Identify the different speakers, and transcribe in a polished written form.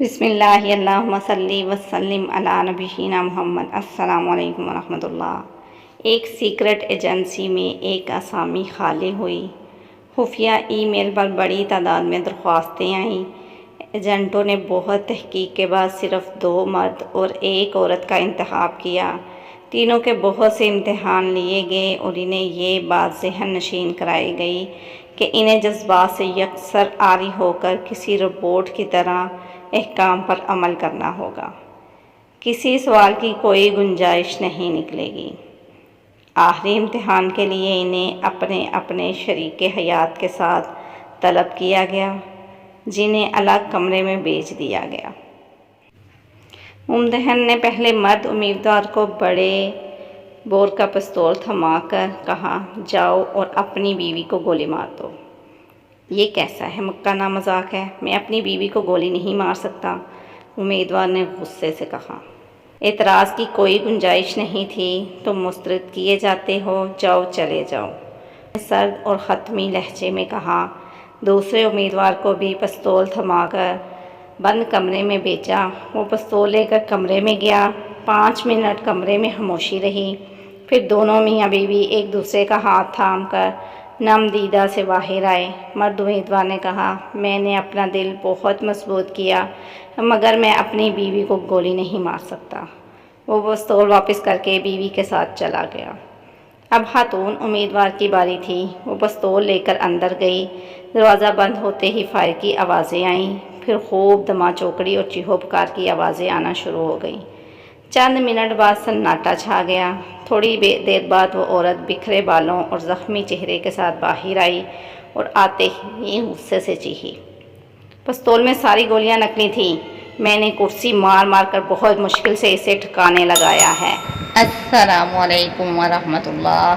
Speaker 1: بسم اللہ اللہم صلی وسلم علی نبینا محمد۔ السلام علیکم ورحمۃ اللہ۔ ایک سیکرٹ ایجنسی میں ایک اسامی خالی ہوئی۔ خفیہ ای میل پر بڑی تعداد میں درخواستیں آئیں۔ ایجنٹوں نے بہت تحقیق کے بعد صرف 2 مرد اور 1 عورت کا انتخاب کیا۔ تینوں کے بہت سے امتحان لیے گئے اور انہیں یہ بات ذہن نشین کرائی گئی کہ انہیں جذبات سے یکسر عاری ہو کر کسی روبوٹ کی طرح احکام پر عمل کرنا ہوگا۔ کسی سوال کی کوئی گنجائش نہیں نکلے گی۔ آخری امتحان کے لیے انہیں اپنے اپنے شریک حیات کے ساتھ طلب کیا گیا، جنہیں الگ کمرے میں بھیج دیا گیا۔ ممتحن نے پہلے مرد امیدوار کو بڑے بور کا پستول تھما کر کہا، جاؤ اور اپنی بیوی کو گولی مار دو۔ یہ کیسا ہے مکانہ مذاق ہے، میں اپنی بیوی کو گولی نہیں مار سکتا، امیدوار نے غصے سے کہا۔ اعتراض کی کوئی گنجائش نہیں تھی۔ تم مسترد کیے جاتے ہو، جاؤ چلے جاؤ، سرد اور حتمی لہجے میں کہا۔ دوسرے امیدوار کو بھی پستول تھما کر بند کمرے میں بھیجا۔ وہ پستول لے کر کمرے میں گیا۔ 5 منٹ کمرے میں خاموشی رہی۔ پھر دونوں میاں بیوی ایک دوسرے کا ہاتھ تھام کر نم دیدہ سے باہر آئے۔ مرد امیدوار نے کہا، میں نے اپنا دل بہت مضبوط کیا مگر میں اپنی بیوی کو گولی نہیں مار سکتا۔ وہ پستول واپس کر کے بیوی کے ساتھ چلا گیا۔ اب خاتون امیدوار کی باری تھی۔ وہ پستول لے کر اندر گئی۔ دروازہ بند ہوتے ہی فائر کی آوازیں آئیں، پھر خوب دما چوکڑی اور چیخو پکار کی آوازیں آنا شروع ہو گئیں۔ چند منٹ بعد سناٹا چھا گیا۔ تھوڑی دیر بعد وہ عورت بکھرے بالوں اور زخمی چہرے کے ساتھ باہر آئی اور آتے ہی غصے سے چیخی، پستول میں ساری گولیاں نکلی تھیں، میں نے کرسی مار مار کر بہت مشکل سے اسے ٹھکانے لگایا ہے۔
Speaker 2: السلام علیکم ورحمۃ اللہ۔